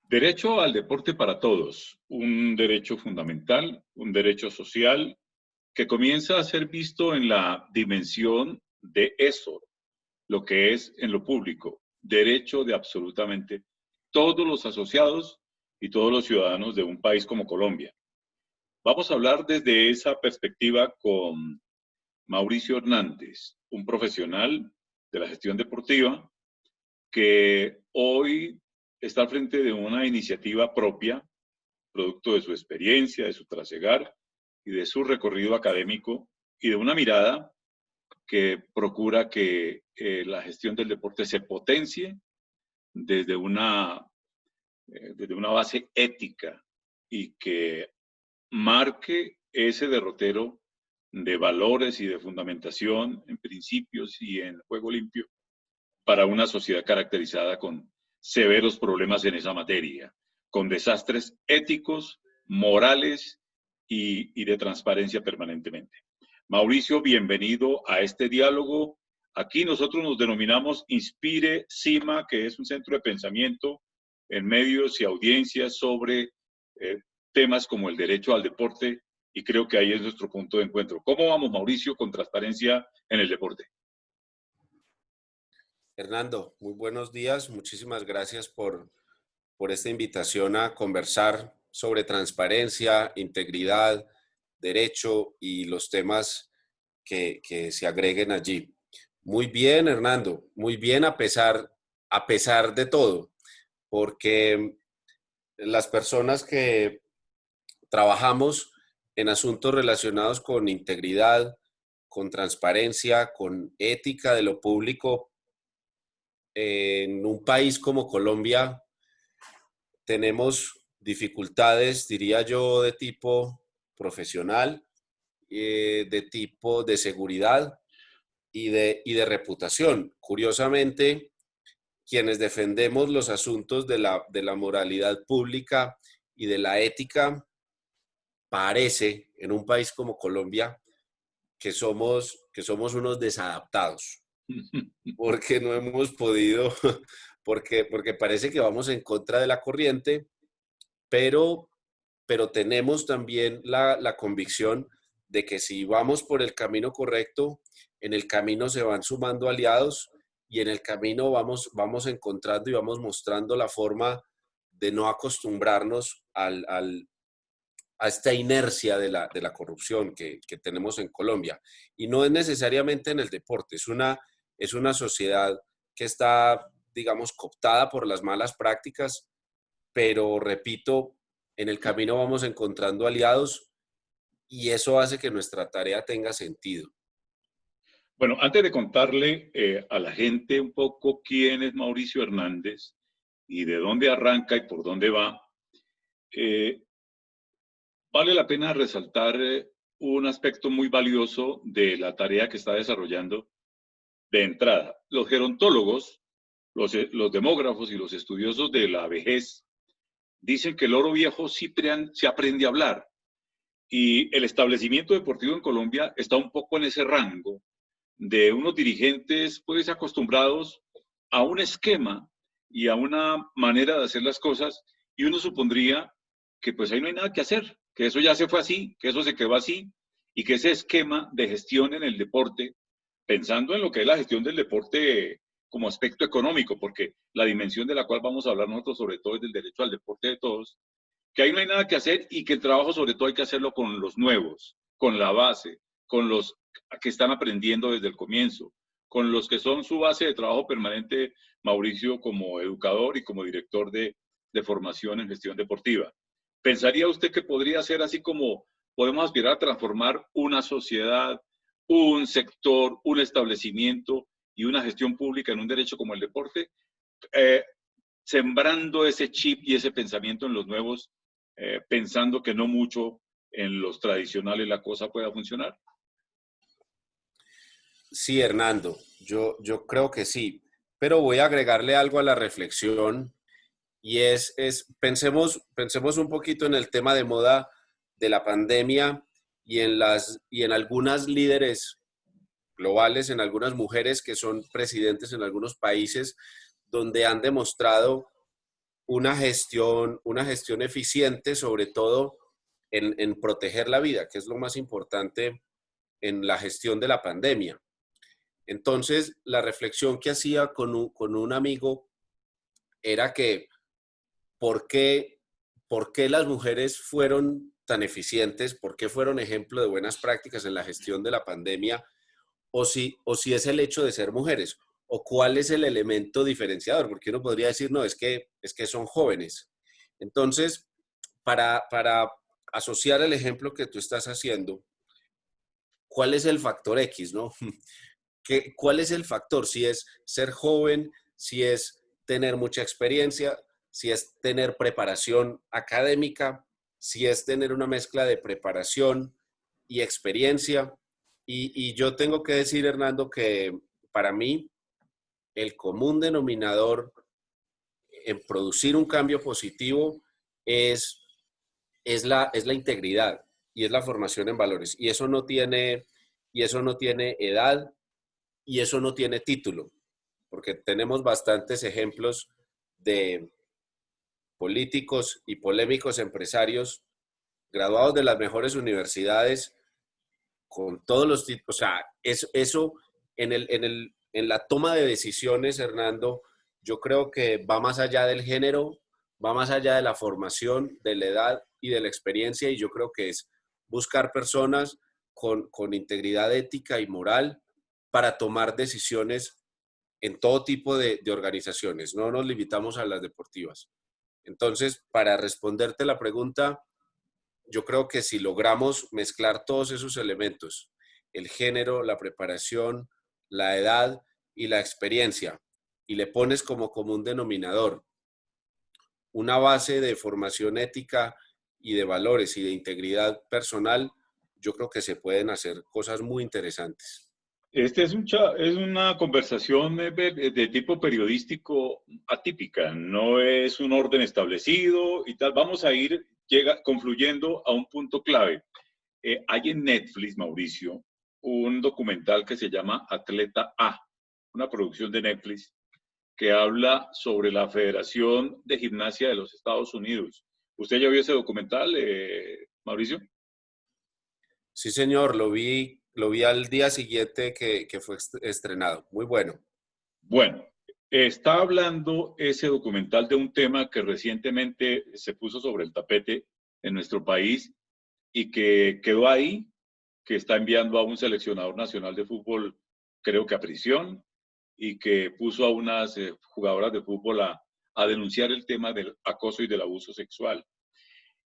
Derecho al deporte para todos, un derecho fundamental, un derecho social que comienza a ser visto en la dimensión de eso, lo que es en lo público, derecho de absolutamente todos los asociados y todos los ciudadanos de un país como Colombia. Vamos a hablar desde esa perspectiva con Mauricio Hernández, un profesional de la gestión deportiva que hoy está al frente de una iniciativa propia, producto de su experiencia, de su trasegar y de su recorrido académico y de una mirada que procura que la gestión del deporte se potencie desde desde una base ética y que marque ese derrotero de valores y de fundamentación en principios y en juego limpio para una sociedad caracterizada con severos problemas en esa materia, con desastres éticos, morales y de transparencia permanentemente. Mauricio, bienvenido a este diálogo. Aquí nosotros nos denominamos Inspire CIMA, que es un centro de pensamiento en medios y audiencias sobre temas como el derecho al deporte, y creo que ahí es nuestro punto de encuentro. ¿Cómo vamos, Mauricio, con transparencia en el deporte? Hernando, muy buenos días. Muchísimas gracias por esta invitación a conversar sobre transparencia, integridad, derecho y los temas que se agreguen allí. Muy bien, Hernando, muy bien a pesar de todo, porque las personas que trabajamos en asuntos relacionados con integridad, con transparencia, con ética de lo público, en un país como Colombia tenemos dificultades, diría yo, de tipo profesional, de tipo de seguridad y de reputación. Curiosamente, quienes defendemos los asuntos de la moralidad pública y de la ética, parece en un país como Colombia que somos unos desadaptados, porque no hemos podido, porque parece que vamos en contra de la corriente, pero, pero tenemos también la convicción de que si vamos por el camino correcto, en el camino se van sumando aliados y en el camino vamos encontrando y vamos mostrando la forma de no acostumbrarnos a esta inercia de la corrupción que tenemos en Colombia. Y no es necesariamente en el deporte, es una sociedad que está, digamos, cooptada por las malas prácticas, pero repito, en el camino vamos encontrando aliados y eso hace que nuestra tarea tenga sentido. Bueno, antes de contarle a la gente un poco quién es Mauricio Hernández y de dónde arranca y por dónde va, eh, vale la pena resaltar un aspecto muy valioso de la tarea que está desarrollando de entrada. Los gerontólogos, los demógrafos y los estudiosos de la vejez dicen que el oro viejo se aprende a hablar y el establecimiento deportivo en Colombia está un poco en ese rango de unos dirigentes pues acostumbrados a un esquema y a una manera de hacer las cosas y uno supondría que pues ahí no hay nada que hacer, que eso ya se fue así, que eso se quedó así y que ese esquema de gestión en el deporte, pensando en lo que es la gestión del deporte como aspecto económico, porque la dimensión de la cual vamos a hablar nosotros sobre todo es del derecho al deporte de todos, que ahí no hay nada que hacer y que el trabajo sobre todo hay que hacerlo con los nuevos, con la base, con los que están aprendiendo desde el comienzo, con los que son su base de trabajo permanente, Mauricio, como educador y como director de formación en gestión deportiva. ¿Pensaría usted que podría ser así como podemos aspirar a transformar una sociedad, un sector, un establecimiento y una gestión pública en un derecho como el deporte? Eh, Sembrando ese chip y ese pensamiento en los nuevos, pensando que no mucho en los tradicionales la cosa pueda funcionar. Sí, Hernando, yo creo que sí, pero voy a agregarle algo a la reflexión y pensemos un poquito en el tema de moda de la pandemia y en algunas líderes globales, en algunas mujeres que son presidentes en algunos países donde han demostrado una gestión eficiente, sobre todo en proteger la vida, que es lo más importante en la gestión de la pandemia. Entonces, la reflexión que hacía con un amigo era que ¿por qué las mujeres fueron tan eficientes? ¿Por qué fueron ejemplo de buenas prácticas en la gestión de la pandemia? O si es el hecho de ser mujeres, o cuál es el elemento diferenciador, porque uno podría decir, no, es que son jóvenes. Entonces, para asociar el ejemplo que tú estás haciendo, ¿cuál es el factor X, no? ¿Cuál es el factor? Si es ser joven, si es tener mucha experiencia, si es tener preparación académica, si es tener una mezcla de preparación y experiencia. Y yo tengo que decir, Hernando, que para mí el común denominador en producir un cambio positivo es, es la integridad y es la formación en valores. Y eso no tiene edad y eso no tiene título, porque tenemos bastantes ejemplos de políticos y polémicos empresarios graduados de las mejores universidades con todos los títulos. O sea, eso en la toma de decisiones, Hernando, yo creo que va más allá del género, va más allá de la formación, de la edad y de la experiencia, y yo creo que es buscar personas con integridad ética y moral para tomar decisiones en todo tipo de organizaciones. No nos limitamos a las deportivas. Entonces, para responderte la pregunta, yo creo que si logramos mezclar todos esos elementos, el género, la preparación, la edad y la experiencia, y le pones como común denominador una base de formación ética y de valores y de integridad personal, yo creo que se pueden hacer cosas muy interesantes. Este es, es una conversación de tipo periodístico atípica, no es un orden establecido y tal. Vamos a ir confluyendo a un punto clave. Hay en Netflix, Mauricio, un documental que se llama Atleta A, una producción de Netflix que habla sobre la Federación de Gimnasia de los Estados Unidos. ¿Usted ya vio ese documental, Mauricio? Sí, señor, lo vi al día siguiente que fue estrenado. Muy bueno. Bueno, está hablando ese documental de un tema que recientemente se puso sobre el tapete en nuestro país y que quedó ahí, que está enviando a un seleccionador nacional de fútbol, creo que a prisión, y que puso a unas jugadoras de fútbol a denunciar el tema del acoso y del abuso sexual.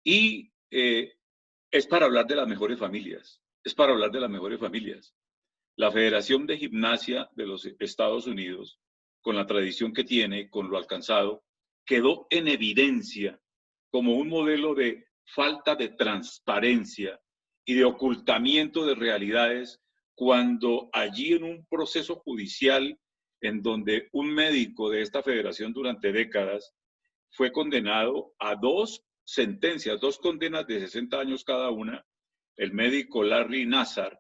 Y es para hablar de las mejores familias, es para hablar de las mejores familias. La Federación de Gimnasia de los Estados Unidos, con la tradición que tiene, con lo alcanzado, quedó en evidencia como un modelo de falta de transparencia y de ocultamiento de realidades cuando allí en un proceso judicial en donde un médico de esta federación durante décadas fue condenado a dos sentencias, dos condenas de 60 años cada una, el médico Larry Nassar,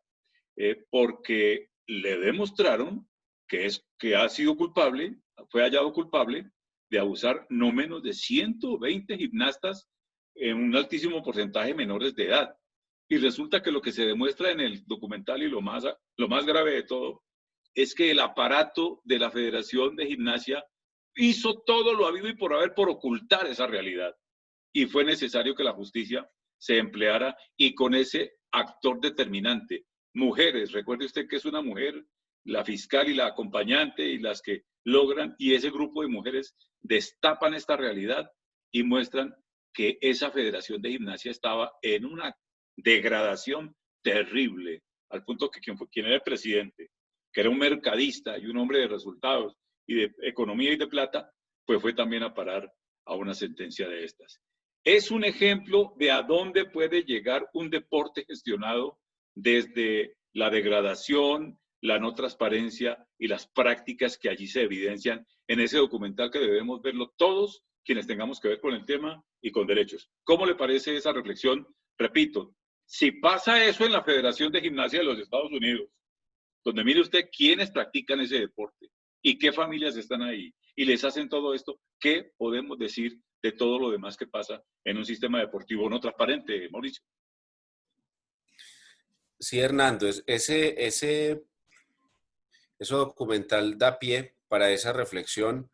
porque le demostraron que ha sido culpable, fue hallado culpable de abusar no menos de 120 gimnastas en un altísimo porcentaje menores de edad. Y resulta que lo que se demuestra en el documental y lo más grave de todo es que el aparato de la Federación de Gimnasia hizo todo lo habido y por haber por ocultar esa realidad. Y fue necesario que la justicia se empleara y con ese actor determinante. Mujeres, recuerde usted que es una mujer, la fiscal y la acompañante y las que logran, y ese grupo de mujeres destapan esta realidad y muestran que esa Federación de Gimnasia estaba en una degradación terrible, al punto que quien era el presidente, que era un mercadista y un hombre de resultados y de economía y de plata, pues fue también a parar a una sentencia de estas. Es un ejemplo de a dónde puede llegar un deporte gestionado desde la degradación, la no transparencia y las prácticas que allí se evidencian en ese documental que debemos verlo todos quienes tengamos que ver con el tema y con derechos. ¿Cómo le parece esa reflexión? Repito, si pasa eso en la Federación de Gimnasia de los Estados Unidos, donde mire usted quiénes practican ese deporte y qué familias están ahí y les hacen todo esto, ¿qué podemos decir de todo lo demás que pasa en un sistema deportivo no transparente, Mauricio. Sí, Hernando, ese documental da pie para esa reflexión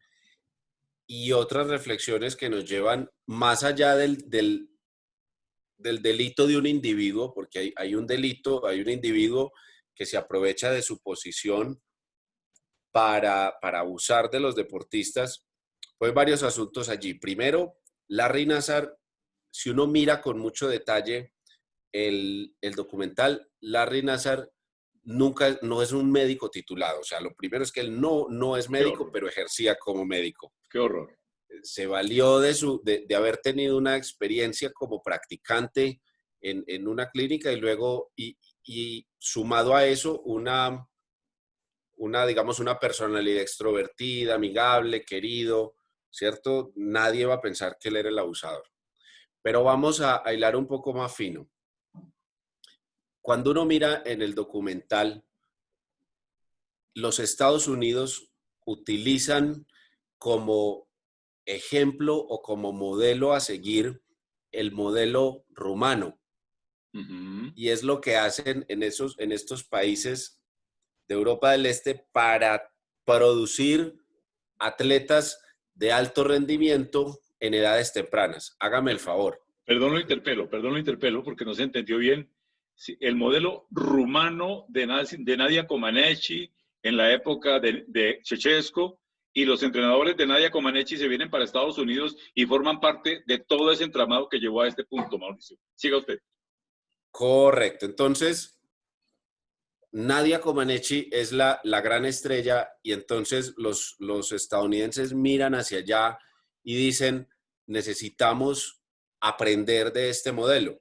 y otras reflexiones que nos llevan más allá del delito de un individuo, porque hay un delito, hay un individuo que se aprovecha de su posición para abusar de los deportistas. Pues varios asuntos allí. Primero, Larry Nassar, si uno mira con mucho detalle el documental, Larry Nassar nunca, no es un médico titulado. O sea, lo primero es que él no es Qué médico, horror, pero ejercía como médico. qué horror. Se valió de haber tenido una experiencia como practicante en una clínica y luego, y sumado a eso, digamos, una personalidad extrovertida, amigable, querido, ¿cierto? Nadie va a pensar que él era el abusador. Pero vamos a hilar un poco más fino. Cuando uno mira en el documental, los Estados Unidos utilizan como ejemplo o como modelo a seguir el modelo rumano. Y es lo que hacen en estos países de Europa del Este para producir atletas de alto rendimiento en edades tempranas. Hágame el favor. Perdón lo interpelo porque no se entendió bien. Sí, el modelo rumano de Nadia Comaneci en la época de Ceausescu y los entrenadores de Nadia Comaneci se vienen para Estados Unidos y forman parte de todo ese entramado que llevó a este punto, Mauricio. Siga usted. Correcto. Entonces, Nadia Comaneci es la gran estrella y entonces los estadounidenses miran hacia allá y dicen, necesitamos aprender de este modelo.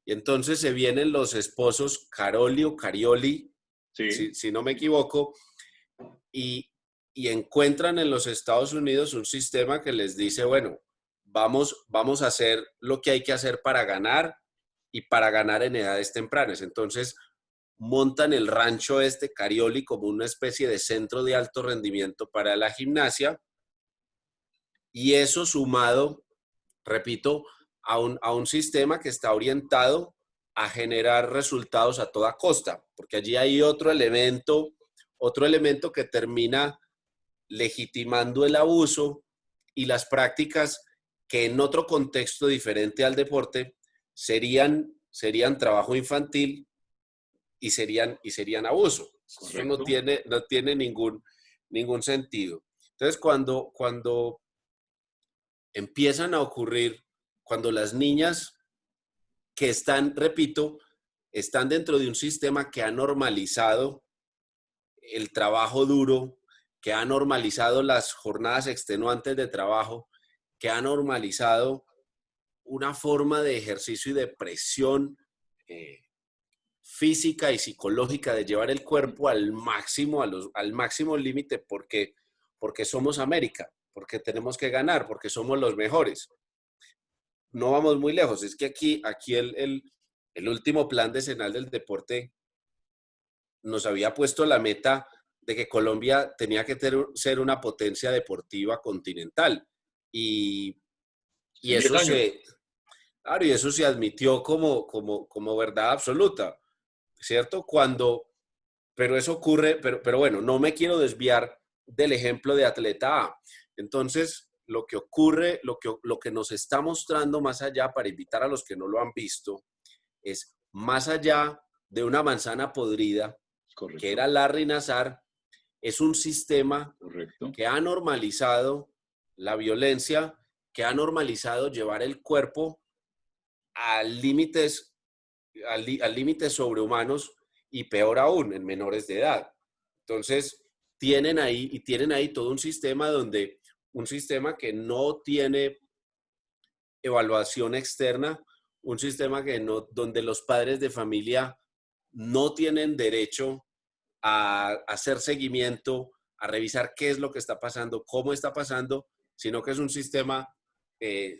Y entonces se vienen los esposos Caroli o Carioli, Sí. si no me equivoco, y encuentran en los Estados Unidos un sistema que les dice, bueno, vamos a hacer lo que hay que hacer para ganar y para ganar en edades tempranas. Entonces, montan el rancho Carioli como una especie de centro de alto rendimiento para la gimnasia y eso sumado, repito, a un sistema que está orientado a generar resultados a toda costa, porque allí hay otro elemento que termina legitimando el abuso y las prácticas que en otro contexto diferente al deporte serían trabajo infantil y serían abuso. Correcto. Eso no tiene ningún sentido. Entonces, cuando empiezan a ocurrir, cuando las niñas que están, repito, están dentro de un sistema que ha normalizado el trabajo duro, que ha normalizado las jornadas extenuantes de trabajo, que ha normalizado una forma de ejercicio y de presión física y psicológica de llevar el cuerpo al máximo, al máximo límite, porque somos América, porque tenemos que ganar, porque somos los mejores. No vamos muy lejos, es que aquí el último plan decenal del deporte nos había puesto la meta de que Colombia tenía que ser una potencia deportiva continental. Y eso claro, y eso se admitió como verdad absoluta, ¿cierto? Pero eso ocurre, pero bueno, no me quiero desviar del ejemplo de atleta A. Entonces, lo que ocurre, lo que nos está mostrando más allá, para invitar a los que no lo han visto, es más allá de una manzana podrida, correcto, que era Larry Nassar, es un sistema, correcto, que ha normalizado la violencia, que ha normalizado llevar el cuerpo a límites sobrehumanos y peor aún, en menores de edad. Entonces, tienen ahí todo un sistema que no tiene evaluación externa, un sistema donde los padres de familia no tienen derecho a hacer seguimiento, a revisar qué es lo que está pasando, cómo está pasando, sino que es un sistema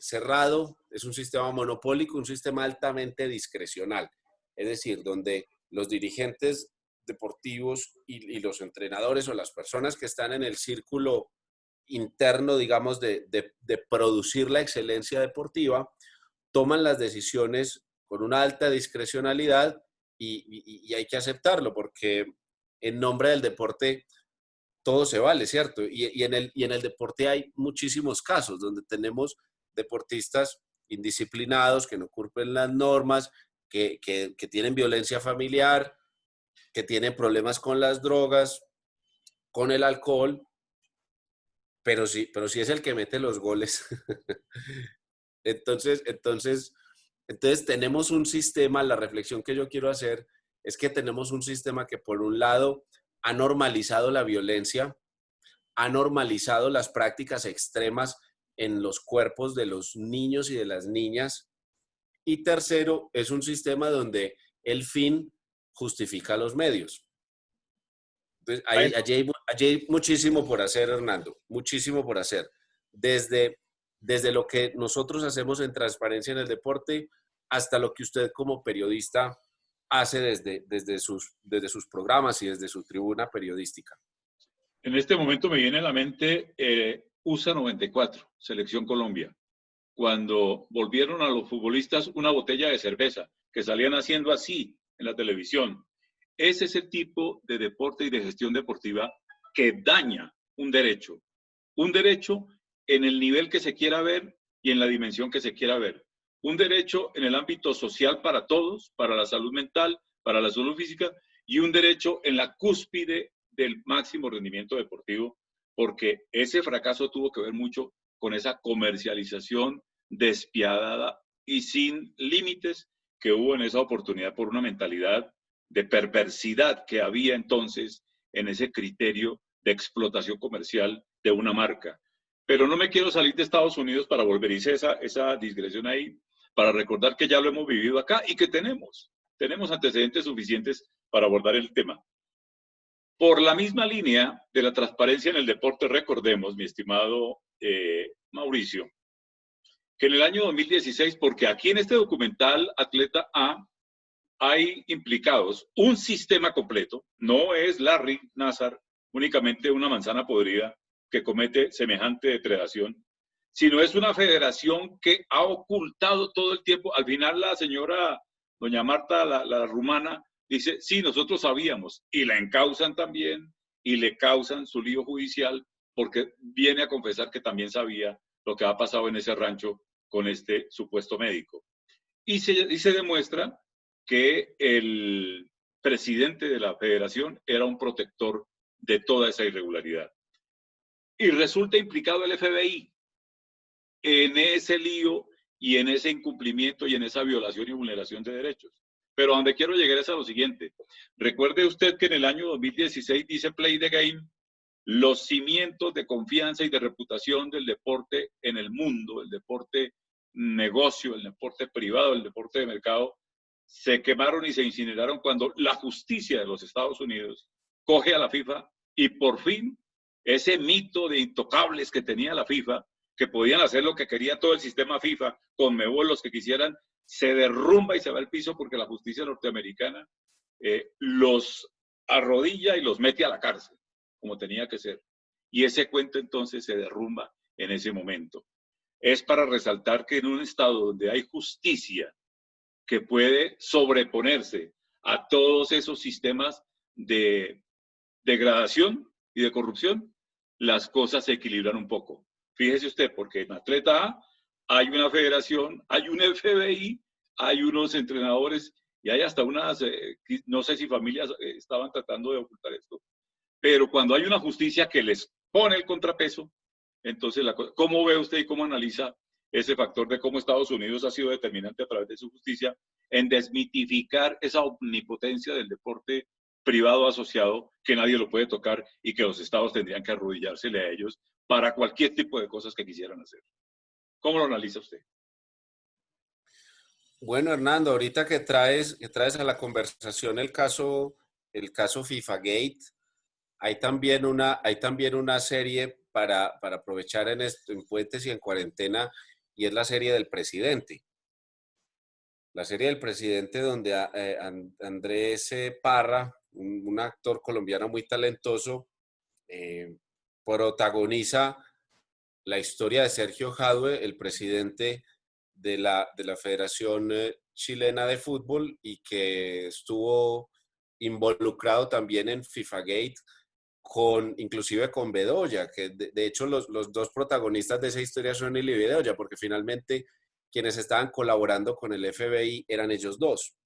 cerrado, es un sistema monopólico, un sistema altamente discrecional. Es decir, donde los dirigentes deportivos y los entrenadores o las personas que están en el círculo interno, digamos, de producir la excelencia deportiva, toman las decisiones con una alta discrecionalidad y hay que aceptarlo porque en nombre del deporte todo se vale, ¿cierto? Y en el deporte hay muchísimos casos donde tenemos deportistas indisciplinados que no cumplen las normas, que tienen violencia familiar, que tienen problemas con las drogas, con el alcohol, pero sí es el que mete los goles. Entonces, entonces, entonces tenemos un sistema, la reflexión que yo quiero hacer es que tenemos un sistema que por un lado ha normalizado la violencia, ha normalizado las prácticas extremas en los cuerpos de los niños y de las niñas. Y tercero, es un sistema donde el fin justifica los medios. Entonces, allí hay muchísimo por hacer, Hernando, muchísimo por hacer. Desde lo que nosotros hacemos en Transparencia en el Deporte hasta lo que usted como periodista hace desde sus programas y desde su tribuna periodística. En este momento me viene a la mente USA 94, Selección Colombia, cuando volvieron a los futbolistas una botella de cerveza, que salían haciendo así en la televisión. Ese es el tipo de deporte y de gestión deportiva que daña un derecho en el nivel que se quiera ver y en la dimensión que se quiera ver. Un derecho en el ámbito social para todos, para la salud mental, para la salud física, y un derecho en la cúspide del máximo rendimiento deportivo, porque ese fracaso tuvo que ver mucho con esa comercialización despiadada y sin límites que hubo en esa oportunidad por una mentalidad de perversidad que había entonces en ese criterio de explotación comercial de una marca. Pero no me quiero salir de Estados Unidos para volver, hice esa digresión ahí, para recordar que ya lo hemos vivido acá y que tenemos antecedentes suficientes para abordar el tema. Por la misma línea de la transparencia en el deporte, recordemos, mi estimado Mauricio, que en el año 2016, porque aquí en este documental Atleta A hay implicados un sistema completo, no es Larry Nassar únicamente una manzana podrida que comete semejante depredación, sino es una federación que ha ocultado todo el tiempo. Al final la señora, doña Marta, la rumana, dice, sí, nosotros sabíamos, y la encausan también, y le causan su lío judicial, porque viene a confesar que también sabía lo que ha pasado en ese rancho con este supuesto médico. Y se demuestra que el presidente de la federación era un protector de toda esa irregularidad. Y resulta implicado el FBI en ese lío y en ese incumplimiento y en esa violación y vulneración de derechos. Pero a donde quiero llegar es a lo siguiente. Recuerde usted que en el año 2016 dice Play the Game, los cimientos de confianza y de reputación del deporte en el mundo, el deporte negocio, el deporte privado, el deporte de mercado, se quemaron y se incineraron cuando la justicia de los Estados Unidos coge a la FIFA y por fin ese mito de intocables que tenía la FIFA, que podían hacer lo que quería todo el sistema FIFA, Conmebol, los que quisieran, se derrumba y se va al piso porque la justicia norteamericana los arrodilla y los mete a la cárcel, como tenía que ser. Y ese cuento entonces se derrumba en ese momento. Es para resaltar que en un estado donde hay justicia que puede sobreponerse a todos esos sistemas de degradación y de corrupción, las cosas se equilibran un poco. Fíjese usted, porque en Atleta A hay una federación, hay un FBI, hay unos entrenadores y hay hasta unas, no sé si familias estaban tratando de ocultar esto, pero cuando hay una justicia que les pone el contrapeso, entonces, ¿cómo ve usted y cómo analiza ese factor de cómo Estados Unidos ha sido determinante a través de su justicia en desmitificar esa omnipotencia del deporte privado asociado que nadie lo puede tocar y que los estados tendrían que arrodillársele a ellos para cualquier tipo de cosas que quisieran hacer? ¿Cómo lo analiza usted? Bueno, Hernando, ahorita que traes a la conversación el caso FIFA Gate, hay también una serie para aprovechar en puentes y en cuarentena, y es la serie del presidente. La serie del presidente donde Andrés Parra, un actor colombiano muy talentoso, protagoniza la historia de Sergio Jadue, el presidente de la Federación Chilena de Fútbol y que estuvo involucrado también en FIFAgate, inclusive con Bedoya, que de hecho los dos protagonistas de esa historia son él y Bedoya, porque finalmente quienes estaban colaborando con el FBI eran ellos dos,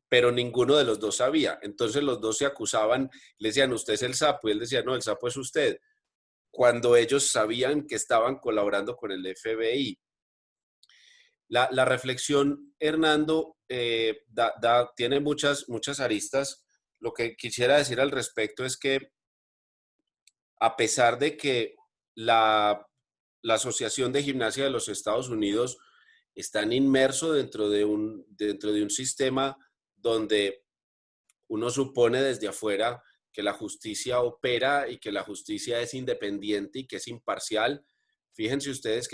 pero ninguno de los dos sabía. Entonces los dos se acusaban, le decían, usted es el sapo, y él decía, no, el sapo es usted, cuando ellos sabían que estaban colaborando con el FBI. La reflexión, Hernando, tiene muchas aristas. Lo que quisiera decir al respecto es que a pesar de que la Asociación de Gimnasia de los Estados Unidos están inmerso dentro de un sistema donde uno supone desde afuera que la justicia opera y que la justicia es independiente y que es imparcial. Fíjense ustedes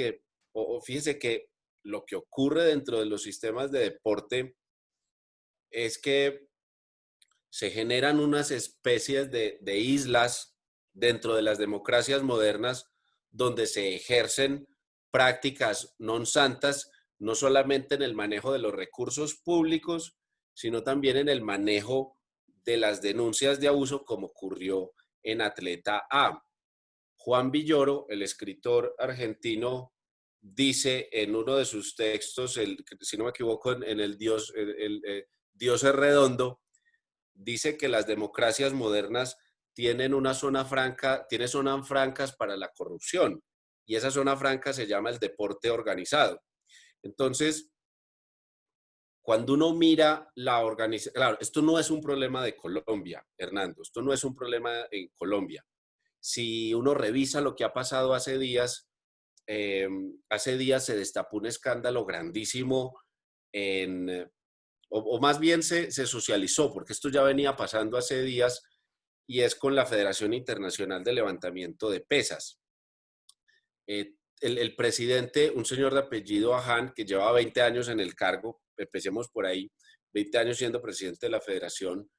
fíjense que lo que ocurre dentro de los sistemas de deporte es que se generan unas especies de islas dentro de las democracias modernas donde se ejercen prácticas non santas, no solamente en el manejo de los recursos públicos, sino también en el manejo de las denuncias de abuso, como ocurrió en Atleta A. Juan Villoro, el escritor argentino, dice en uno de sus textos, si no me equivoco, en el Dios es redondo, dice que las democracias modernas tienen zonas francas para la corrupción, y esa zona franca se llama el deporte organizado. Entonces, cuando uno mira la organización, claro, esto no es un problema de Colombia, Hernando, esto no es un problema en Colombia. Si uno revisa lo que ha pasado hace días se destapó un escándalo grandísimo o más bien se socializó, porque esto ya venía pasando hace días, y es con la Federación Internacional de Levantamiento de Pesas. El presidente, un señor de apellido Ahan, que lleva 20 años en el cargo, empecemos por ahí, 20 años siendo presidente de la federación,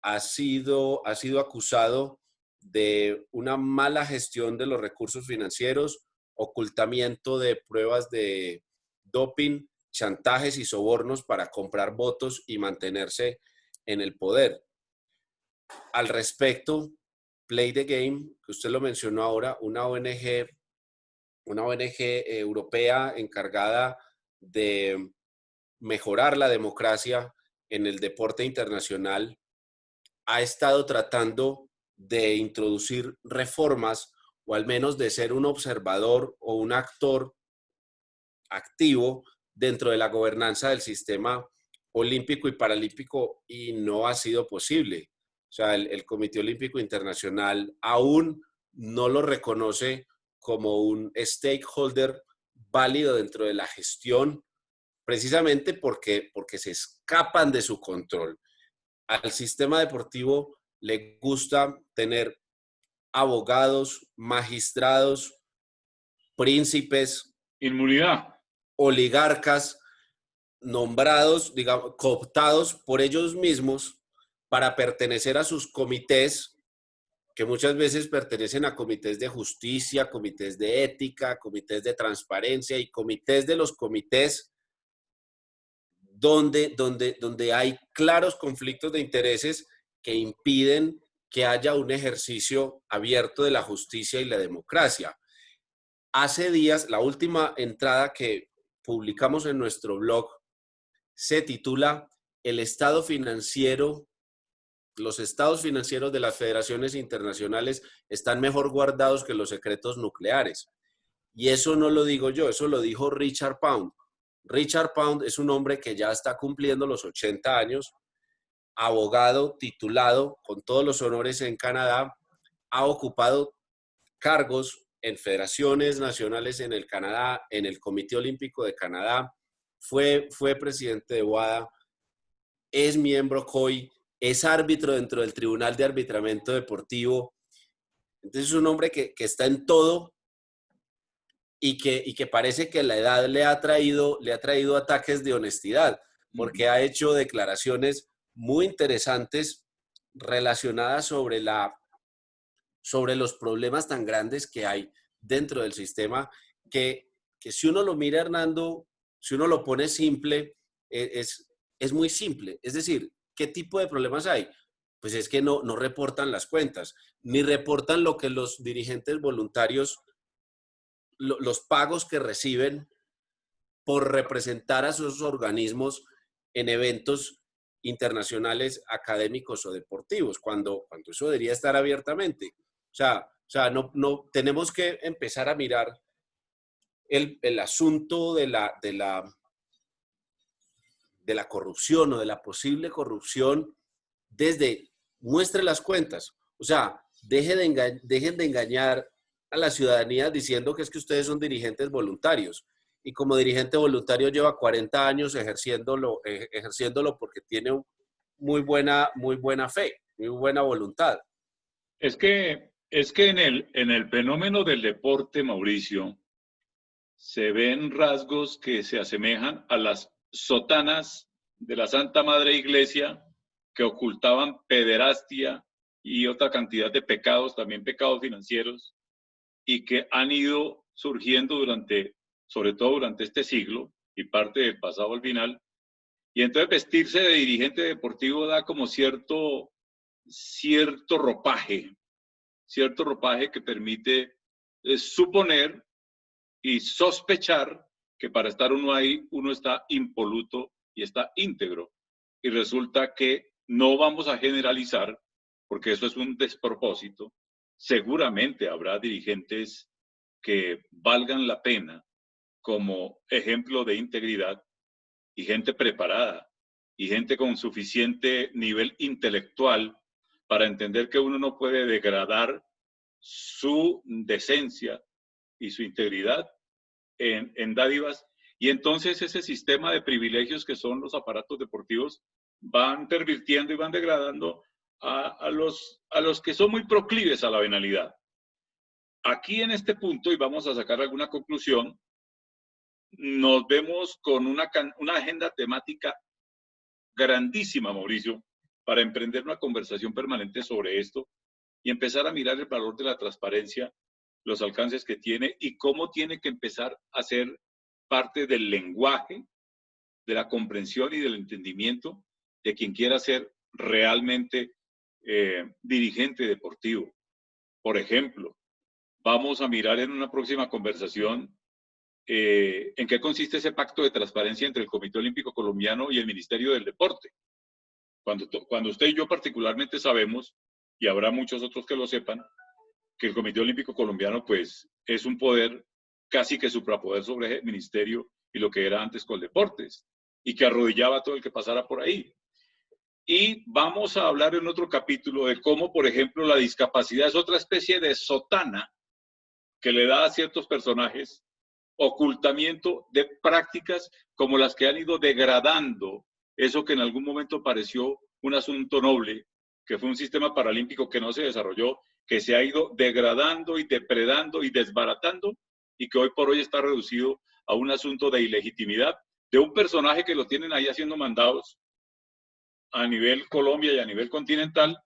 ha sido acusado de una mala gestión de los recursos financieros, ocultamiento de pruebas de doping, chantajes y sobornos para comprar votos y mantenerse en el poder. Al respecto, Play the Game, que usted lo mencionó ahora, una ONG europea encargada de mejorar la democracia en el deporte internacional, ha estado tratando de introducir reformas, o al menos de ser un observador o un actor activo dentro de la gobernanza del sistema olímpico y paralímpico, y no ha sido posible. O sea, el Comité Olímpico Internacional aún no lo reconoce como un stakeholder válido dentro de la gestión, precisamente porque se escapan de su control. Al sistema deportivo le gusta tener abogados, magistrados, príncipes, Inmunidad. oligarcas, nombrados, digamos, cooptados por ellos mismos para pertenecer a sus comités, que muchas veces pertenecen a comités de justicia, comités de ética, comités de transparencia y comités de los comités donde hay claros conflictos de intereses que impiden que haya un ejercicio abierto de la justicia y la democracia. Hace días, la última entrada que publicamos en nuestro blog se titula El estado financiero, los estados financieros de las federaciones internacionales están mejor guardados que los secretos nucleares. Y eso no lo digo yo, eso lo dijo Richard Pound. Richard Pound es un hombre que ya está cumpliendo los 80 años, abogado titulado con todos los honores en Canadá, ha ocupado cargos en federaciones nacionales en el Canadá, en el Comité Olímpico de Canadá, fue presidente de WADA, es miembro COI, es árbitro dentro del Tribunal de Arbitramiento Deportivo. Entonces es un hombre que está en todo y que parece que la edad le ha traído ataques de honestidad, porque ha hecho declaraciones muy interesantes relacionadas sobre los problemas tan grandes que hay dentro del sistema que si uno lo mira, Hernando, si uno lo pone simple, es muy simple. Es decir, ¿qué tipo de problemas hay? Pues es que no reportan las cuentas, ni reportan lo que los dirigentes voluntarios, los pagos que reciben por representar a sus organismos en eventos internacionales, académicos o deportivos, cuando eso debería estar abiertamente. No tenemos que empezar a mirar el asunto de la corrupción o de la posible corrupción desde muestre las cuentas. O sea, dejen de engañar a la ciudadanía diciendo que es que ustedes son dirigentes voluntarios. Y como dirigente voluntario lleva 40 años ejerciéndolo porque tiene muy buena fe, muy buena voluntad. Es que en el fenómeno del deporte, Mauricio, se ven rasgos que se asemejan a las sotanas de la Santa Madre Iglesia que ocultaban pederastia y otra cantidad de pecados, también pecados financieros, y que han ido surgiendo sobre todo durante este siglo y parte del pasado al final. Y entonces vestirse de dirigente deportivo da como cierto ropaje que permite suponer y sospechar que para estar uno ahí, uno está impoluto y está íntegro. Y resulta que no vamos a generalizar, porque eso es un despropósito. Seguramente habrá dirigentes que valgan la pena como ejemplo de integridad y gente preparada y gente con suficiente nivel intelectual para entender que uno no puede degradar su decencia y su integridad en dádivas. Y entonces ese sistema de privilegios que son los aparatos deportivos van pervirtiendo y van degradando a los que son muy proclives a la venalidad. Aquí en este punto, y vamos a sacar alguna conclusión, nos vemos con una agenda temática grandísima, Mauricio, para emprender una conversación permanente sobre esto y empezar a mirar el valor de la transparencia, los alcances que tiene y cómo tiene que empezar a ser parte del lenguaje, de la comprensión y del entendimiento de quien quiera ser realmente dirigente deportivo. Por ejemplo, vamos a mirar en una próxima conversación en qué consiste ese pacto de transparencia entre el Comité Olímpico Colombiano y el Ministerio del Deporte. Cuando usted y yo particularmente sabemos, y habrá muchos otros que lo sepan, que el Comité Olímpico Colombiano pues es un poder casi que suprapoder sobre el ministerio y lo que era antes Coldeportes, y que arrodillaba a todo el que pasara por ahí. Y vamos a hablar en otro capítulo de cómo, por ejemplo, la discapacidad es otra especie de sotana que le da a ciertos personajes ocultamiento de prácticas como las que han ido degradando eso que en algún momento pareció un asunto noble, que fue un sistema paralímpico que no se desarrolló, que se ha ido degradando y depredando y desbaratando y que hoy por hoy está reducido a un asunto de ilegitimidad de un personaje que lo tienen ahí haciendo mandados a nivel Colombia y a nivel continental,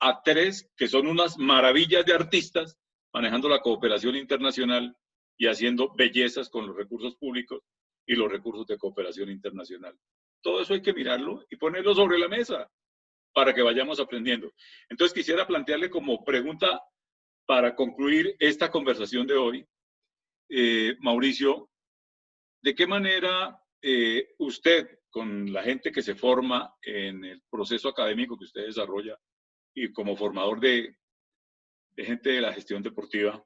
a tres que son unas maravillas de artistas manejando la cooperación internacional y haciendo bellezas con los recursos públicos y los recursos de cooperación internacional. Todo eso hay que mirarlo y ponerlo sobre la mesa para que vayamos aprendiendo. Entonces quisiera plantearle como pregunta para concluir esta conversación de hoy, Mauricio, ¿de qué manera usted, con la gente que se forma en el proceso académico que usted desarrolla y como formador de gente de la gestión deportiva,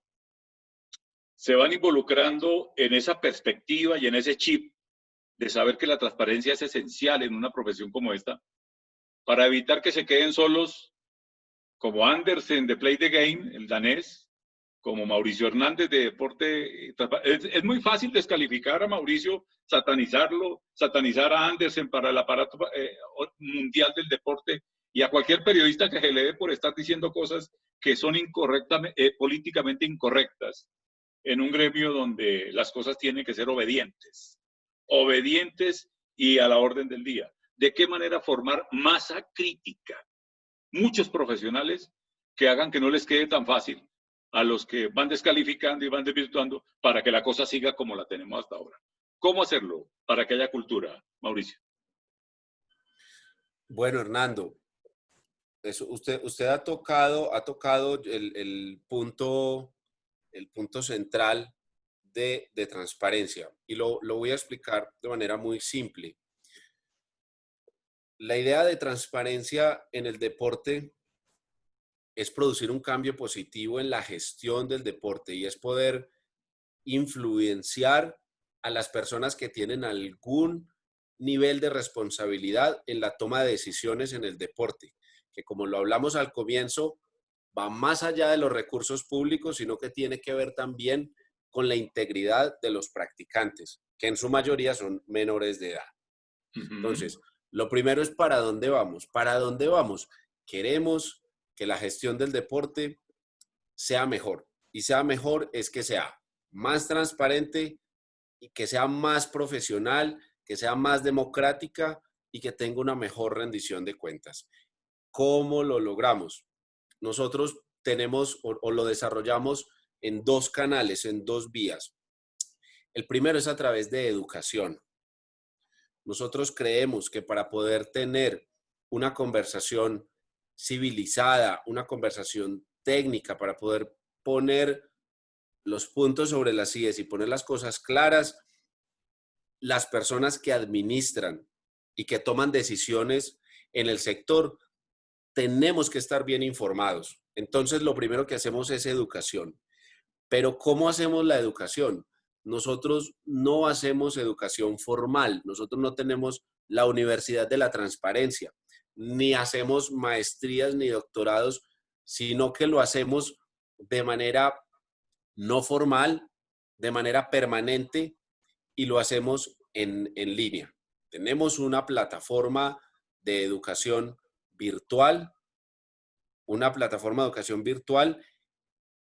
se van involucrando en esa perspectiva y en ese chip de saber que la transparencia es esencial en una profesión como esta, para evitar que se queden solos como Andersen de Play the Game, el danés, como Mauricio Hernández de Deporte? Es muy fácil descalificar a Mauricio, satanizarlo, satanizar a Andersen para el aparato mundial del deporte y a cualquier periodista que se le dé por estar diciendo cosas que son políticamente incorrectas en un gremio donde las cosas tienen que ser obedientes y a la orden del día. ¿De qué manera formar masa crítica? Muchos profesionales que hagan que no les quede tan fácil a los que van descalificando y van desvirtuando para que la cosa siga como la tenemos hasta ahora. ¿Cómo hacerlo para que haya cultura, Mauricio? Bueno, Hernando, usted ha tocado el punto central de transparencia y lo voy a explicar de manera muy simple. La idea de transparencia en el deporte es producir un cambio positivo en la gestión del deporte y es poder influenciar a las personas que tienen algún nivel de responsabilidad en la toma de decisiones en el deporte, que como lo hablamos al comienzo, va más allá de los recursos públicos, sino que tiene que ver también con la integridad de los practicantes, que en su mayoría son menores de edad. Entonces, lo primero es ¿para dónde vamos? ¿Para dónde vamos? Queremos que la gestión del deporte sea mejor. Y sea mejor es que sea más transparente y que sea más profesional, que sea más democrática y que tenga una mejor rendición de cuentas. ¿Cómo lo logramos? Nosotros tenemos o lo desarrollamos en dos canales, en dos vías. El primero es a través de educación. Nosotros creemos que para poder tener una conversación civilizada, una conversación técnica, para poder poner los puntos sobre las IES y poner las cosas claras, las personas que administran y que toman decisiones en el sector, tenemos que estar bien informados. Entonces, lo primero que hacemos es educación. Pero ¿cómo hacemos la educación? Nosotros no hacemos educación formal, nosotros no tenemos la Universidad de la Transparencia, ni hacemos maestrías ni doctorados, sino que lo hacemos de manera no formal, de manera permanente y lo hacemos en línea. Tenemos una plataforma de educación virtual,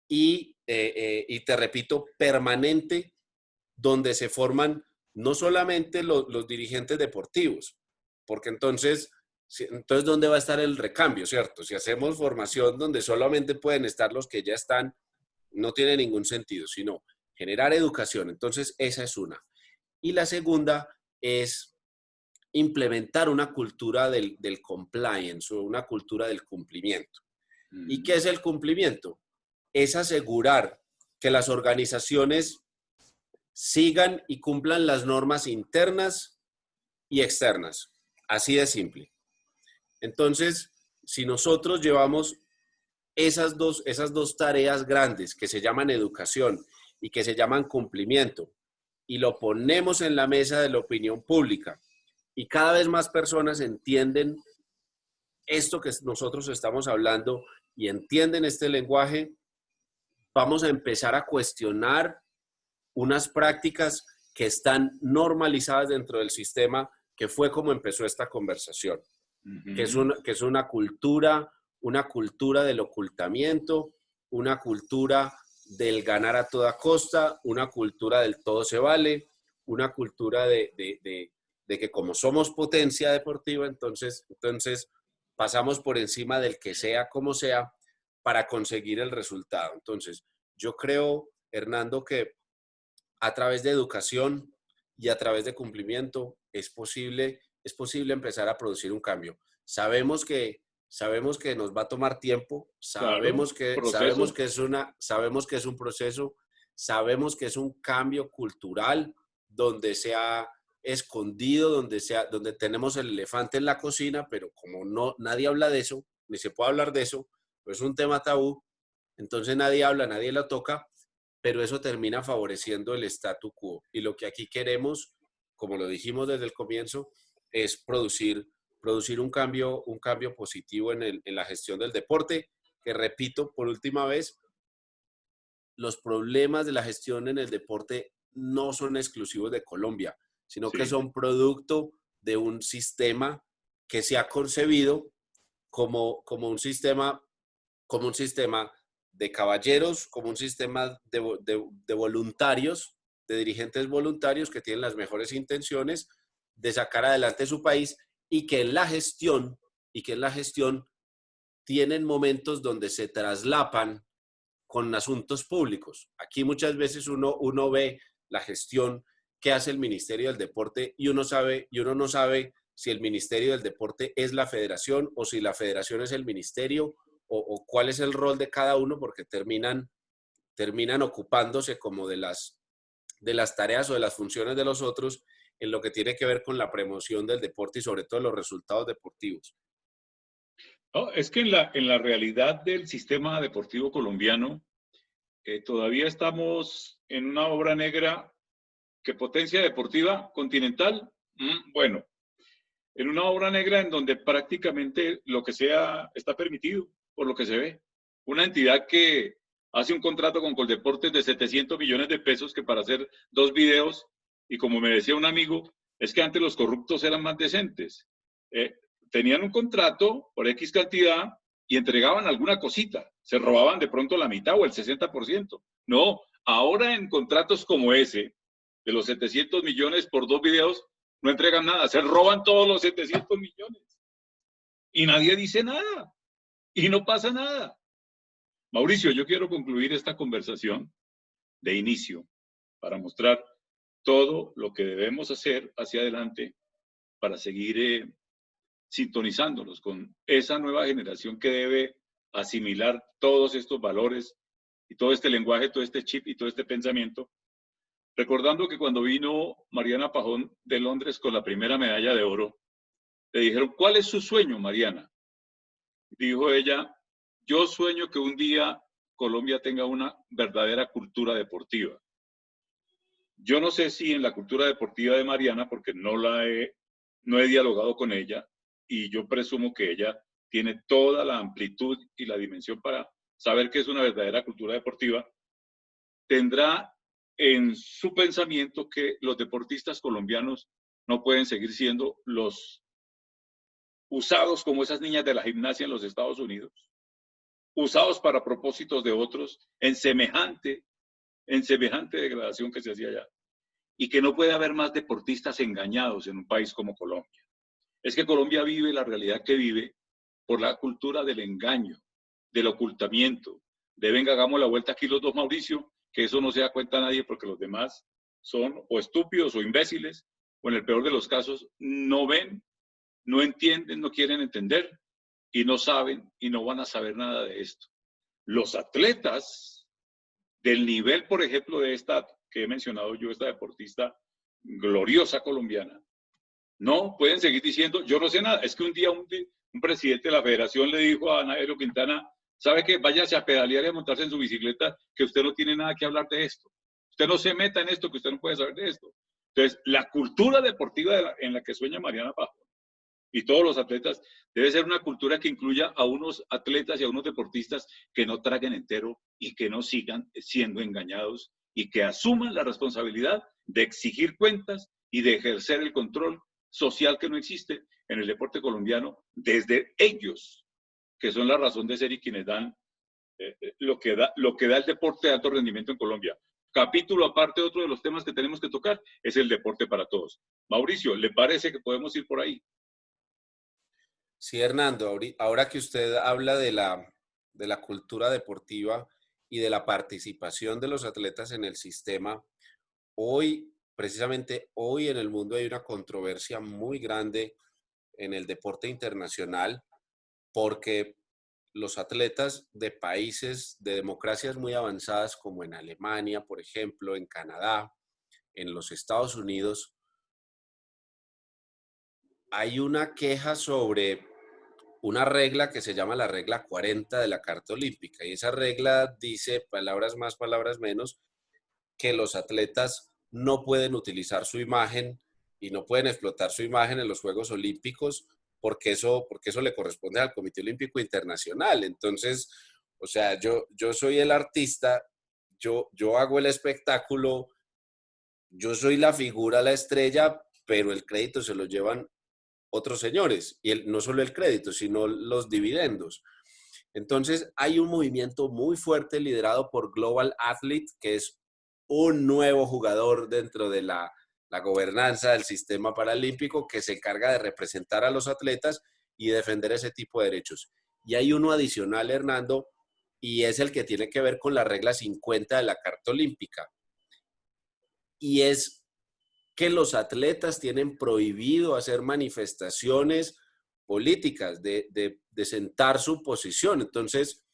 y te repito, permanente, donde se forman no solamente los dirigentes deportivos, porque entonces, ¿dónde va a estar el recambio, cierto? Si hacemos formación donde solamente pueden estar los que ya están, no tiene ningún sentido, sino generar educación. Entonces, esa es una. Y la segunda es implementar una cultura del compliance o una cultura del cumplimiento. ¿Y qué es el cumplimiento? Es asegurar que las organizaciones sigan y cumplan las normas internas y externas. Así de simple. Entonces, si nosotros llevamos esas dos tareas grandes que se llaman educación y que se llaman cumplimiento y lo ponemos en la mesa de la opinión pública y cada vez más personas entienden esto que nosotros estamos hablando y entienden este lenguaje, vamos a empezar a cuestionar unas prácticas que están normalizadas dentro del sistema, que fue como empezó esta conversación, que es una cultura del ocultamiento, una cultura del ganar a toda costa, una cultura del todo se vale, una cultura de que como somos potencia deportiva, entonces pasamos por encima del que sea como sea para conseguir el resultado. Entonces, yo creo, Hernando, que a través de educación y a través de cumplimiento es posible empezar a producir un cambio. Sabemos que nos va a tomar tiempo, Claro, sabemos proceso. que es un proceso, sabemos que es un cambio cultural donde se ha escondido, donde tenemos el elefante en la cocina, pero como nadie habla de eso, ni se puede hablar de eso, pues es un tema tabú, entonces nadie habla, nadie lo toca, pero eso termina favoreciendo el statu quo. Y lo que aquí queremos, como lo dijimos desde el comienzo, es producir un cambio positivo en la gestión del deporte, que repito por última vez, los problemas de la gestión en el deporte no son exclusivos de Colombia, sino que Sí. son producto de un sistema que se ha concebido como un sistema de caballeros, como un sistema de voluntarios, de dirigentes voluntarios que tienen las mejores intenciones de sacar adelante su país y que en la gestión tienen momentos donde se traslapan con asuntos públicos. Aquí muchas veces uno ve la gestión que hace el Ministerio del Deporte y uno no sabe si el Ministerio del Deporte es la federación o si la federación es el ministerio o cuál es el rol de cada uno, porque terminan ocupándose como de las tareas o de las funciones de los otros en lo que tiene que ver con la promoción del deporte y sobre todo los resultados deportivos. No, es que en la realidad del sistema deportivo colombiano, todavía estamos en una obra negra que potencia deportiva continental, bueno, en una obra negra en donde prácticamente lo que sea está permitido, por lo que se ve. Una entidad que hace un contrato con Coldeportes de 700 millones de pesos que para hacer 2 videos, y como me decía un amigo, es que antes los corruptos eran más decentes. Tenían un contrato por X cantidad y entregaban alguna cosita, se robaban de pronto la mitad o el 60%. No, ahora en contratos como ese, de los 700 millones por 2 videos, no entregan nada, se roban todos los 700 millones. Y nadie dice nada, y no pasa nada. Mauricio, yo quiero concluir esta conversación de inicio para mostrar todo lo que debemos hacer hacia adelante para seguir sintonizándonos con esa nueva generación que debe asimilar todos estos valores y todo este lenguaje, todo este chip y todo este pensamiento. Recordando que cuando vino Mariana Pajón de Londres con la primera medalla de oro, le dijeron, ¿cuál es su sueño, Mariana? Dijo ella, yo sueño que un día Colombia tenga una verdadera cultura deportiva. Yo no sé si en la cultura deportiva de Mariana, porque no he dialogado con ella, y yo presumo que ella tiene toda la amplitud y la dimensión para saber qué es una verdadera cultura deportiva, tendrá en su pensamiento que los deportistas colombianos no pueden seguir siendo los usados como esas niñas de la gimnasia en los Estados Unidos, usados para propósitos de otros en semejante degradación que se hacía allá, y que no puede haber más deportistas engañados en un país como Colombia. Es que Colombia vive la realidad que vive por la cultura del engaño, del ocultamiento, de venga, hagamos la vuelta aquí los dos, Mauricio, que eso no se da cuenta nadie porque los demás son o estúpidos o imbéciles, o en el peor de los casos no ven, no entienden, no quieren entender y no saben y no van a saber nada de esto. Los atletas del nivel, por ejemplo, de esta que he mencionado yo, esta deportista gloriosa colombiana, no pueden seguir diciendo, yo no sé nada. Es que un día un presidente de la federación le dijo a Nairo Quintana, ¿sabe qué? Váyase a pedalear y a montarse en su bicicleta, que usted no tiene nada que hablar de esto. Usted no se meta en esto, que usted no puede saber de esto. Entonces, la cultura deportiva en la que sueña Mariana Pajón y todos los atletas debe ser una cultura que incluya a unos atletas y a unos deportistas que no traguen entero y que no sigan siendo engañados y que asuman la responsabilidad de exigir cuentas y de ejercer el control social que no existe en el deporte colombiano desde ellos, que son la razón de ser y quienes dan lo que da el deporte de alto rendimiento en Colombia. Capítulo aparte, otro de los temas que tenemos que tocar es el deporte para todos. Mauricio, ¿le parece que podemos ir por ahí? Sí, Hernando, ahora que usted habla de la cultura deportiva y de la participación de los atletas en el sistema, precisamente hoy en el mundo hay una controversia muy grande en el deporte internacional porque los atletas de países de democracias muy avanzadas como en Alemania, por ejemplo, en Canadá, en los Estados Unidos, hay una queja sobre una regla que se llama la regla 40 de la Carta Olímpica. Y esa regla dice, palabras más, palabras menos, que los atletas no pueden utilizar su imagen y no pueden explotar su imagen en los Juegos Olímpicos porque eso le corresponde al Comité Olímpico Internacional. Entonces, o sea, yo soy el artista, yo hago el espectáculo, yo soy la figura, la estrella, pero el crédito se lo llevan otros señores, y no solo el crédito, sino los dividendos. Entonces, hay un movimiento muy fuerte liderado por Global Athlete, que es un nuevo jugador dentro de la gobernanza del sistema paralímpico que se encarga de representar a los atletas y defender ese tipo de derechos. Y hay uno adicional, Hernando, y es el que tiene que ver con la regla 50 de la Carta Olímpica. Y es que los atletas tienen prohibido hacer manifestaciones políticas, de sentar su posición. Entonces,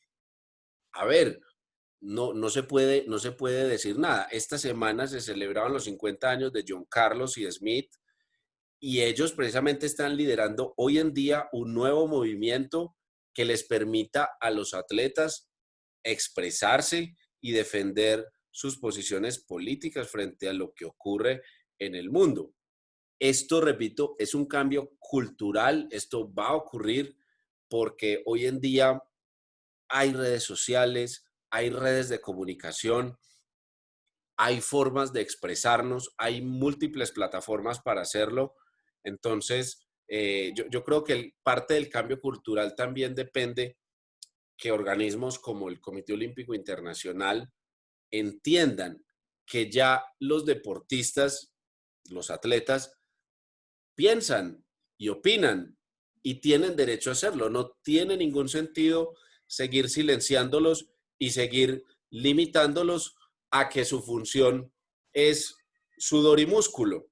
a ver, no se puede decir nada. Esta semana se celebraban los 50 años de John Carlos y Smith, y ellos precisamente están liderando hoy en día un nuevo movimiento que les permita a los atletas expresarse y defender sus posiciones políticas frente a lo que ocurre en el mundo. Esto, repito, es un cambio cultural, esto va a ocurrir porque hoy en día hay redes sociales, hay redes de comunicación, hay formas de expresarnos, hay múltiples plataformas para hacerlo. Entonces, yo creo que parte del cambio cultural también depende que organismos como el Comité Olímpico Internacional entiendan que ya los deportistas, los atletas, piensan y opinan y tienen derecho a hacerlo. No tiene ningún sentido seguir silenciándolos y seguir limitándolos a que su función es sudor y músculo.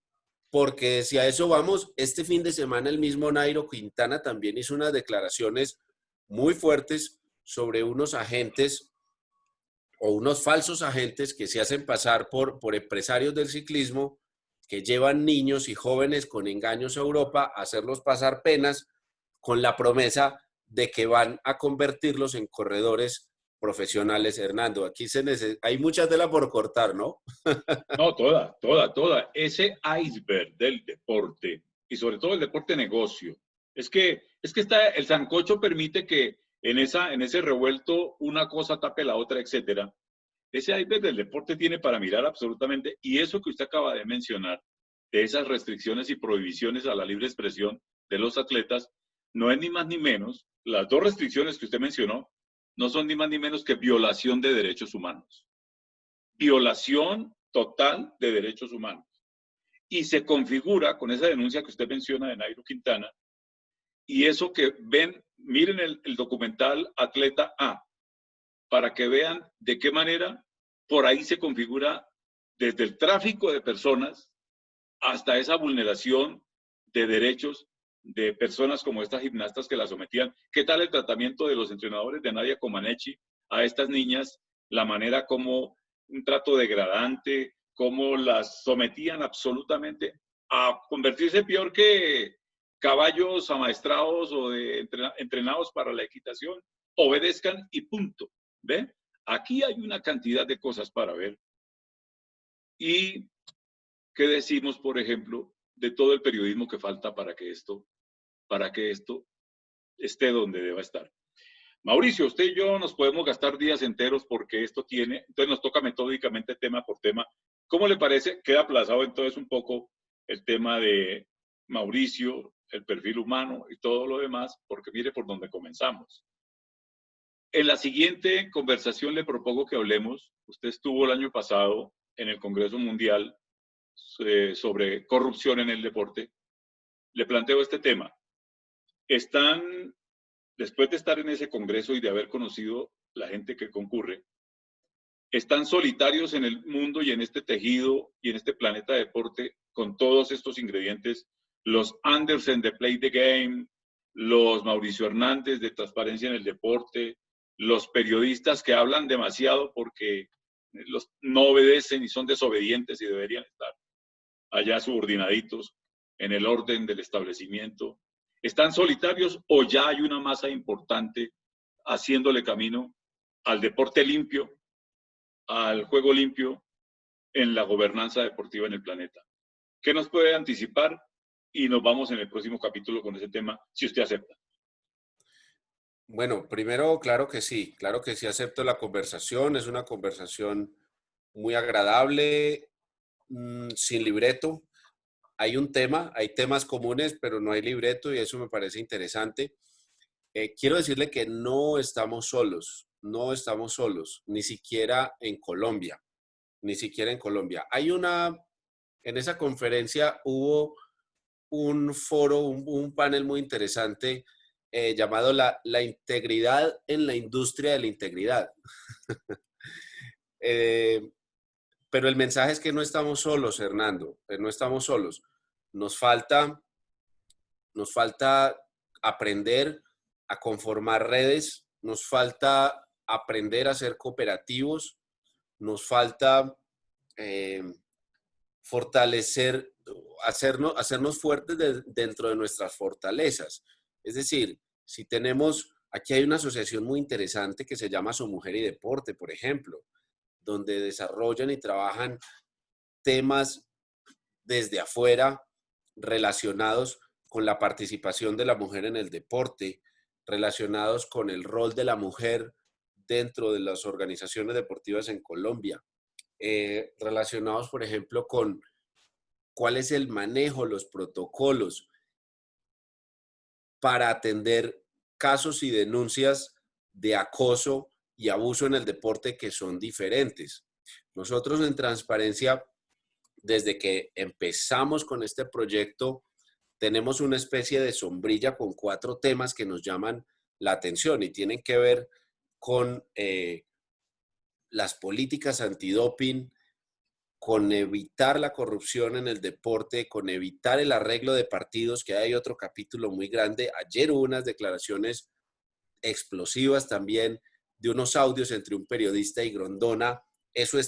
Porque si a eso vamos, este fin de semana el mismo Nairo Quintana también hizo unas declaraciones muy fuertes sobre unos agentes o unos falsos agentes que se hacen pasar por empresarios del ciclismo, que llevan niños y jóvenes con engaños a Europa a hacerlos pasar penas con la promesa de que van a convertirlos en corredores profesionales. Hernando, aquí hay mucha tela por cortar, ¿no? No, toda. Ese iceberg del deporte, y sobre todo el deporte negocio, es que el sancocho permite que en ese revuelto una cosa tape la otra, etcétera. Ese iceberg del deporte tiene para mirar absolutamente, y eso que usted acaba de mencionar, de esas restricciones y prohibiciones a la libre expresión de los atletas, no es ni más ni menos, las dos restricciones que usted mencionó, no son ni más ni menos que violación de derechos humanos. Violación total de derechos humanos. Y se configura con esa denuncia que usted menciona de Nairo Quintana, y eso que ven, miren el documental Atleta A, para que vean de qué manera por ahí se configura desde el tráfico de personas hasta esa vulneración de derechos de personas como estas gimnastas que la sometían. ¿Qué tal el tratamiento de los entrenadores de Nadia Comaneci a estas niñas? La manera como un trato degradante, cómo las sometían absolutamente a convertirse peor que caballos amaestrados o entrenados para la equitación. Obedezcan y punto. ¿Ve? Aquí hay una cantidad de cosas para ver. ¿Y qué decimos, por ejemplo, de todo el periodismo que falta para que esto esté donde deba estar? Mauricio, usted y yo nos podemos gastar días enteros porque esto tiene, entonces nos toca metódicamente tema por tema. ¿Cómo le parece? Queda aplazado entonces un poco el tema de Mauricio, el perfil humano y todo lo demás, porque mire por dónde comenzamos. En la siguiente conversación le propongo que hablemos, usted estuvo el año pasado en el Congreso Mundial sobre corrupción en el deporte, le planteo este tema. Están, después de estar en ese Congreso y de haber conocido la gente que concurre, están solitarios en el mundo y en este tejido y en este planeta de deporte con todos estos ingredientes, los Andersen de Play the Game, los Mauricio Hernández de Transparencia en el Deporte, los periodistas que hablan demasiado porque los no obedecen y son desobedientes y deberían estar allá subordinaditos en el orden del establecimiento. ¿Están solitarios o ya hay una masa importante haciéndole camino al deporte limpio, al juego limpio en la gobernanza deportiva en el planeta? ¿Qué nos puede anticipar? Y nos vamos en el próximo capítulo con ese tema, si usted acepta. Bueno, primero, claro que sí acepto la conversación, es una conversación muy agradable, sin libreto. Hay hay temas comunes, pero no hay libreto y eso me parece interesante. Quiero decirle que no estamos solos, ni siquiera en Colombia, ni siquiera en Colombia. En esa conferencia hubo un foro, un panel muy interesante llamado la integridad en la industria de la integridad. Eh, pero el mensaje es que no estamos solos, Hernando, no estamos solos. Nos falta aprender a conformar redes, nos falta aprender a ser cooperativos, nos falta eh, fortalecer, hacernos fuertes dentro de nuestras fortalezas. Es decir, si tenemos, aquí hay una asociación muy interesante que se llama Su Mujer y Deporte, por ejemplo, donde desarrollan y trabajan temas desde afuera relacionados con la participación de la mujer en el deporte, relacionados con el rol de la mujer dentro de las organizaciones deportivas en Colombia, relacionados, por ejemplo, con cuál es el manejo, los protocolos para atender casos y denuncias de acoso y abuso en el deporte que son diferentes. Nosotros en Transparencia, desde que empezamos con este proyecto, tenemos una especie de sombrilla con 4 temas que nos llaman la atención y tienen que ver con las políticas antidoping, con evitar la corrupción en el deporte, con evitar el arreglo de partidos, que hay otro capítulo muy grande. Ayer hubo unas declaraciones explosivas también de unos audios entre un periodista y Grondona. Eso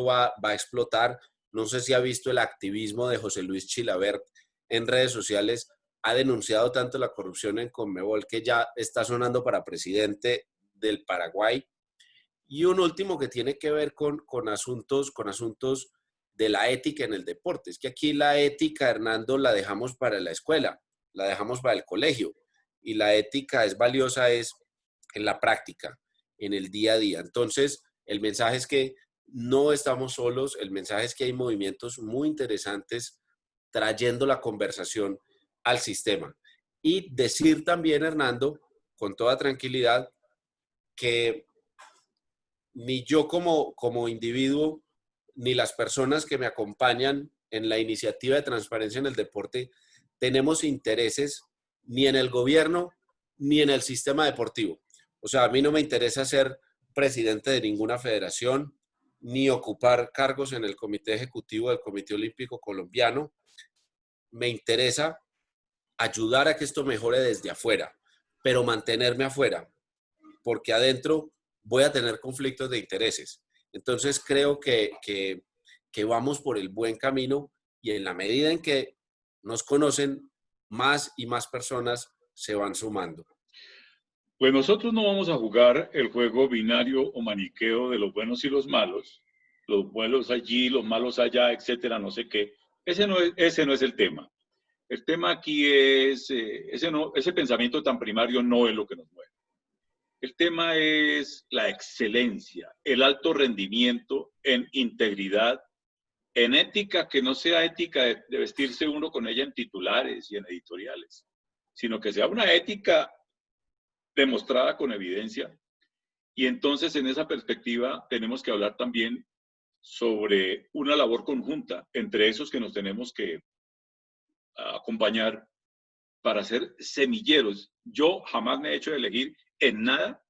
va a explotar. No sé si ha visto el activismo de José Luis Chilabert en redes sociales. Ha denunciado tanto la corrupción en Conmebol que ya está sonando para presidente del Paraguay. Y un último que tiene que ver con asuntos de la ética en el deporte. Es que aquí la ética, Hernando, la dejamos para la escuela, la dejamos para el colegio. Y la ética es valiosa es en la práctica, en el día a día. Entonces, el mensaje es que no estamos solos, el mensaje es que hay movimientos muy interesantes trayendo la conversación al sistema. Y decir también, Hernando, con toda tranquilidad, que ni yo como individuo, ni las personas que me acompañan en la iniciativa de transparencia en el deporte, tenemos intereses ni en el gobierno ni en el sistema deportivo. O sea, a mí no me interesa ser presidente de ninguna federación, ni ocupar cargos en el comité ejecutivo del Comité Olímpico Colombiano. Me interesa ayudar a que esto mejore desde afuera, pero mantenerme afuera, porque adentro voy a tener conflictos de intereses. Entonces creo que vamos por el buen camino y en la medida en que nos conocen, más y más personas se van sumando. Pues nosotros no vamos a jugar el juego binario o maniqueo de los buenos y los buenos allí, los malos allá, etcétera, no sé qué. Ese no es el tema. El tema aquí es, ese pensamiento tan primario no es lo que nos mueve. El tema es la excelencia, el alto rendimiento en integridad, en ética que no sea ética de vestirse uno con ella en titulares y en editoriales, sino que sea una ética demostrada con evidencia. Y entonces en esa perspectiva tenemos que hablar también sobre una labor conjunta entre esos que nos tenemos que acompañar para ser semilleros. Yo jamás me he hecho elegir en nada,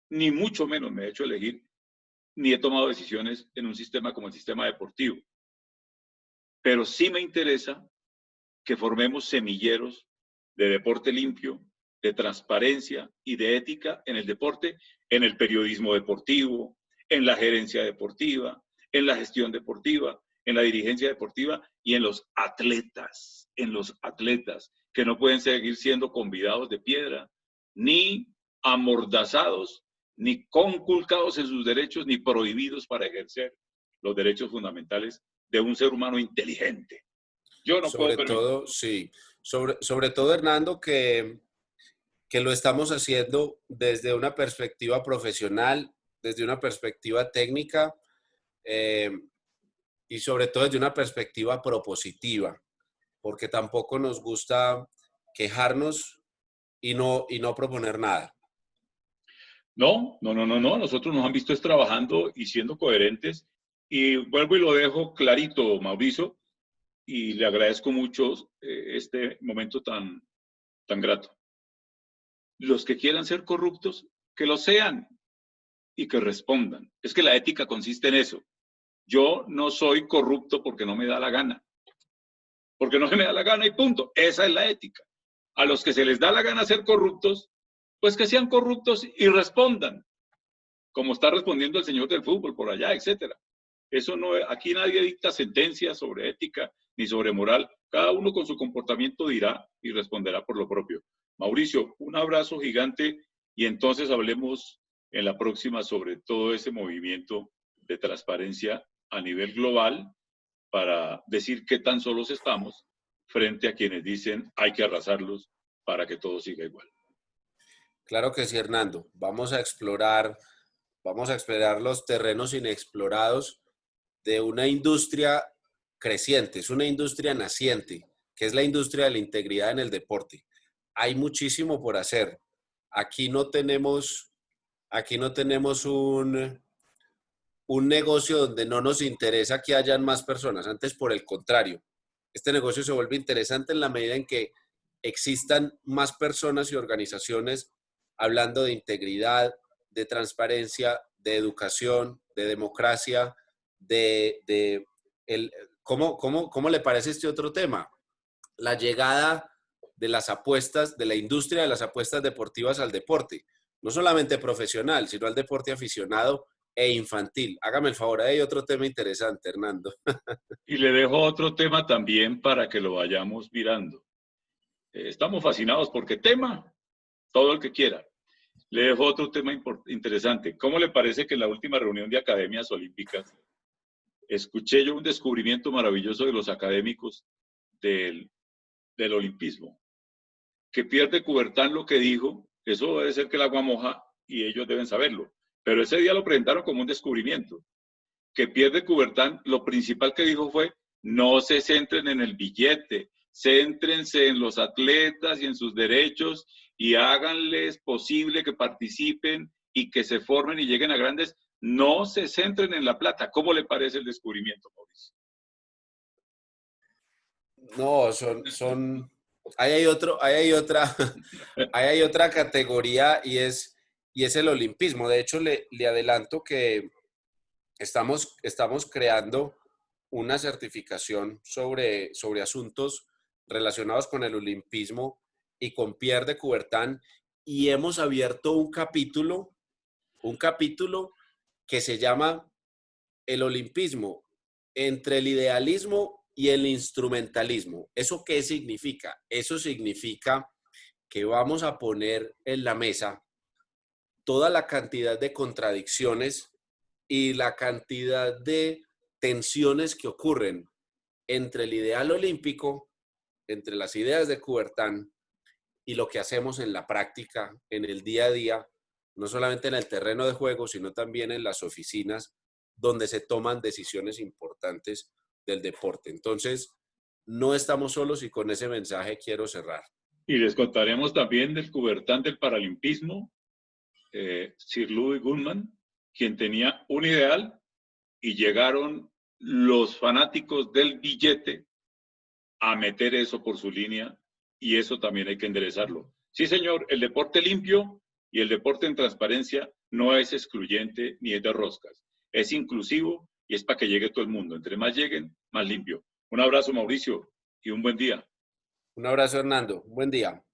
ni mucho menos me he hecho elegir, ni he tomado decisiones en un sistema como el sistema deportivo. Pero sí me interesa que formemos semilleros de deporte limpio, de transparencia y de ética en el deporte, en el periodismo deportivo, en la gerencia deportiva, en la gestión deportiva, en la dirigencia deportiva y en los atletas, que no pueden seguir siendo convidados de piedra, ni amordazados, ni conculcados en sus derechos, ni prohibidos para ejercer los derechos fundamentales de un ser humano inteligente. Yo no puedo Sobre permitir. todo, sí, sobre todo, Hernando, que lo estamos haciendo desde una perspectiva profesional, desde una perspectiva técnica eh, y sobre todo desde una perspectiva propositiva, porque tampoco nos gusta quejarnos y no proponer nada. No, no, no, no, no. Nosotros nos han visto es trabajando y siendo coherentes. Y vuelvo y lo dejo clarito, Mauricio, y le agradezco mucho este momento tan grato. los que quieran ser corruptos, que lo sean y que respondan. Es que la ética consiste en eso. Yo no soy corrupto porque no me da la gana. Porque no se me da la gana y punto. Esa es la ética. A los que se les da la gana ser corruptos, pues que sean corruptos y respondan, como está respondiendo el señor del fútbol por allá, etcétera. Eso no, aquí nadie dicta sentencias sobre ética ni sobre moral. Cada uno con su comportamiento dirá y responderá por lo propio. Mauricio, un abrazo gigante y entonces hablemos en la próxima sobre todo ese movimiento de transparencia a nivel global para decir qué tan solos estamos frente a quienes dicen hay que arrasarlos para que todo siga igual. Claro que sí, Hernando. Vamos a explorar los terrenos inexplorados de una industria creciente, es una industria naciente, que es la industria de la integridad en el deporte. Hay muchísimo por hacer. Aquí no tenemos, aquí no tenemos un negocio donde no nos interesa que hayan más personas. Antes, por el contrario, este negocio se vuelve interesante en la medida en que existan más personas y organizaciones hablando de integridad, de transparencia, de educación, de democracia, de el, ¿cómo le parece este otro tema? La llegada de las apuestas, de la industria de las apuestas deportivas al deporte, no solamente profesional, sino al deporte aficionado e infantil. Hágame el favor, hay otro tema interesante, Hernando. Y le dejo otro tema también para que lo vayamos mirando. Estamos fascinados porque tema, todo el que quiera. Le dejo otro tema interesante. ¿Cómo le parece que en la última reunión de academias olímpicas escuché yo un descubrimiento maravilloso de los académicos del olimpismo? Que Pierre de Coubertin lo que dijo, eso debe ser que el agua moja y ellos deben saberlo, pero ese día lo presentaron como un descubrimiento. Que Pierre de Coubertin lo principal que dijo fue, no se centren en el billete, céntrense en los atletas y en sus derechos y háganles posible que participen y que se formen y lleguen a grandes. No se centren en la plata. ¿Cómo le parece el descubrimiento, Mauricio? No, ahí hay otra categoría y es el olimpismo. De hecho, le adelanto que estamos creando una certificación sobre asuntos relacionados con el olimpismo y con Pierre de Coubertin y hemos abierto un capítulo que se llama El olimpismo entre el idealismo y el instrumentalismo. ¿Eso qué significa? Eso significa que vamos a poner en la mesa toda la cantidad de contradicciones y la cantidad de tensiones que ocurren entre el ideal olímpico, entre las ideas de Coubertin y lo que hacemos en la práctica, en el día a día, no solamente en el terreno de juego, sino también en las oficinas donde se toman decisiones importantes del deporte. Entonces, no estamos solos y con ese mensaje quiero cerrar. Y les contaremos también del Coubertin del paralimpismo, Sir Louis Goodman, quien tenía un ideal y llegaron los fanáticos del billete a meter eso por su línea y eso también hay que enderezarlo. Sí, señor, el deporte limpio y el deporte en transparencia no es excluyente ni es de roscas. Es inclusivo y es para que llegue todo el mundo. Entre más lleguen, más limpio. Un abrazo, Mauricio, y un buen día. Un abrazo, Hernando. Buen día.